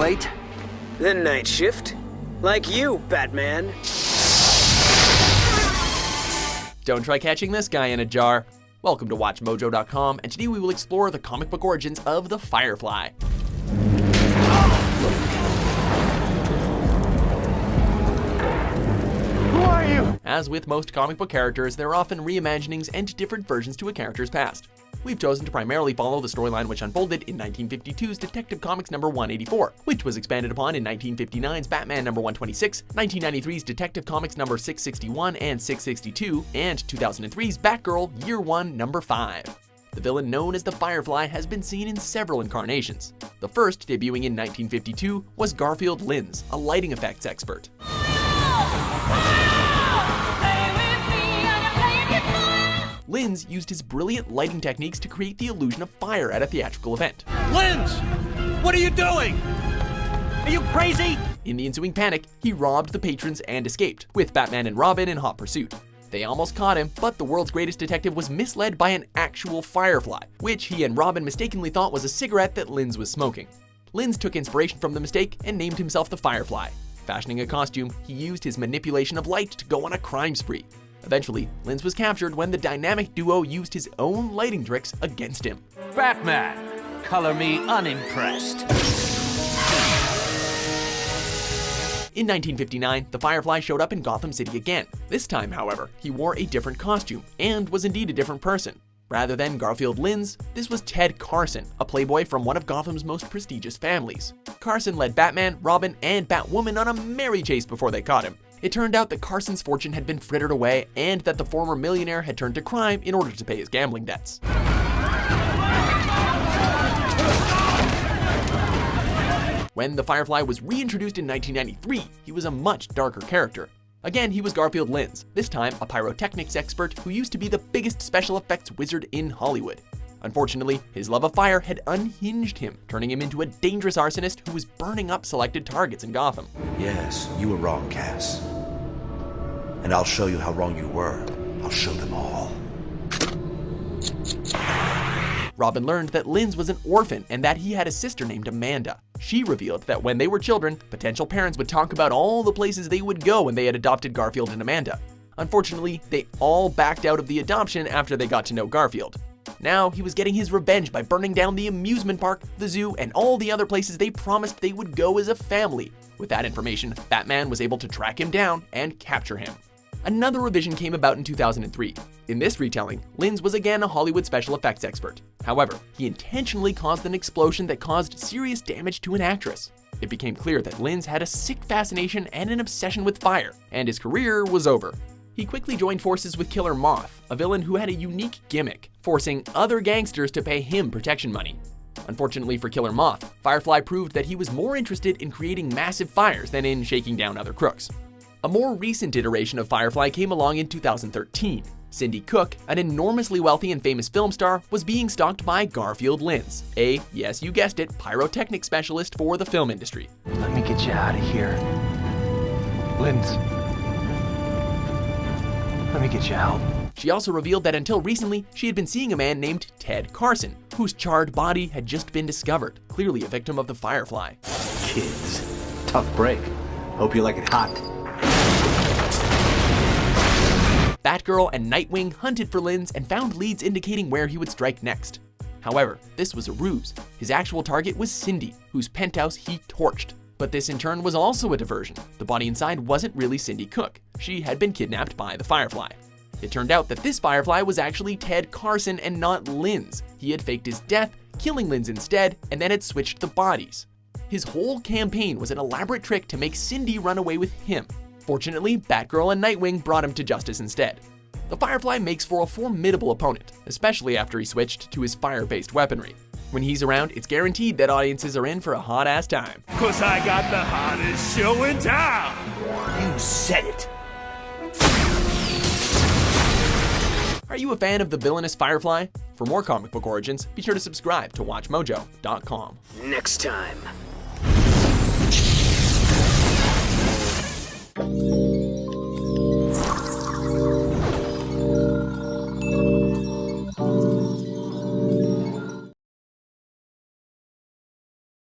late? The night shift? Like you, Batman. Don't try catching this guy in a jar. Welcome to WatchMojo.com, and today we will explore the comic book origins of the Firefly. Who are you? As with most comic book characters, there are often reimaginings and different versions to a character's past. We've chosen to primarily follow the storyline which unfolded in 1952's Detective Comics number 184, which was expanded upon in 1959's Batman number 126, 1993's Detective Comics number 661 and 662, and 2003's Batgirl Year 1 number 5. The villain known as the Firefly has been seen in several incarnations. The first, debuting in 1952, was Garfield Lynns, a lighting effects expert. Lynns used his brilliant lighting techniques to create the illusion of fire at a theatrical event. Lynns! What are you doing? Are you crazy? In the ensuing panic, he robbed the patrons and escaped, with Batman and Robin in hot pursuit. They almost caught him, but the world's greatest detective was misled by an actual firefly, which he and Robin mistakenly thought was a cigarette that Lynns was smoking. Lynns took inspiration from the mistake and named himself the Firefly. Fashioning a costume, he used his manipulation of light to go on a crime spree. Eventually, Lynns was captured when the dynamic duo used his own lighting tricks against him. Batman, color me unimpressed. In 1959, the Firefly showed up in Gotham City again. This time, however, he wore a different costume and was indeed a different person. Rather than Garfield Lynns, this was Ted Carson, a playboy from one of Gotham's most prestigious families. Carson led Batman, Robin, and Batwoman on a merry chase before they caught him. It turned out that Carson's fortune had been frittered away and that the former millionaire had turned to crime in order to pay his gambling debts. When the Firefly was reintroduced in 1993, he was a much darker character. Again, he was Garfield Lynns, this time a pyrotechnics expert who used to be the biggest special effects wizard in Hollywood. Unfortunately, his love of fire had unhinged him, turning him into a dangerous arsonist who was burning up selected targets in Gotham. Yes, you were wrong, Cass. And I'll show you how wrong you were. I'll show them all. Robin learned that Lynns was an orphan and that he had a sister named Amanda. She revealed that when they were children, potential parents would talk about all the places they would go when they had adopted Garfield and Amanda. Unfortunately, they all backed out of the adoption after they got to know Garfield. Now, he was getting his revenge by burning down the amusement park, the zoo, and all the other places they promised they would go as a family. With that information, Batman was able to track him down and capture him. Another revision came about in 2003. In this retelling, Lynns was again a Hollywood special effects expert. However, he intentionally caused an explosion that caused serious damage to an actress. It became clear that Lynns had a sick fascination and an obsession with fire, and his career was over. He quickly joined forces with Killer Moth, a villain who had a unique gimmick, forcing other gangsters to pay him protection money. Unfortunately for Killer Moth, Firefly proved that he was more interested in creating massive fires than in shaking down other crooks. A more recent iteration of Firefly came along in 2013. Cindy Cook, an enormously wealthy and famous film star, was being stalked by Garfield Lynns, a, yes you guessed it, pyrotechnic specialist for the film industry. Let me get you out of here. Lynns. Let me get you out. She also revealed that until recently, she had been seeing a man named Ted Carson, whose charred body had just been discovered, clearly a victim of the Firefly. Kids, tough break. Hope you like it hot. Batgirl and Nightwing hunted for Lynns and found leads indicating where he would strike next. However, this was a ruse. His actual target was Cindy, whose penthouse he torched. But this in turn was also a diversion. The body inside wasn't really Cindy Cook. She had been kidnapped by the Firefly. It turned out that this Firefly was actually Ted Carson and not Lynns. He had faked his death, killing Lynns instead, and then had switched the bodies. His whole campaign was an elaborate trick to make Cindy run away with him. Fortunately, Batgirl and Nightwing brought him to justice instead. The Firefly makes for a formidable opponent, especially after he switched to his fire-based weaponry. When he's around, it's guaranteed that audiences are in for a hot-ass time. 'Cause I got the hottest show in town. You said it. Are you a fan of the villainous Firefly? For more comic book origins, be sure to subscribe to WatchMojo.com. Next time.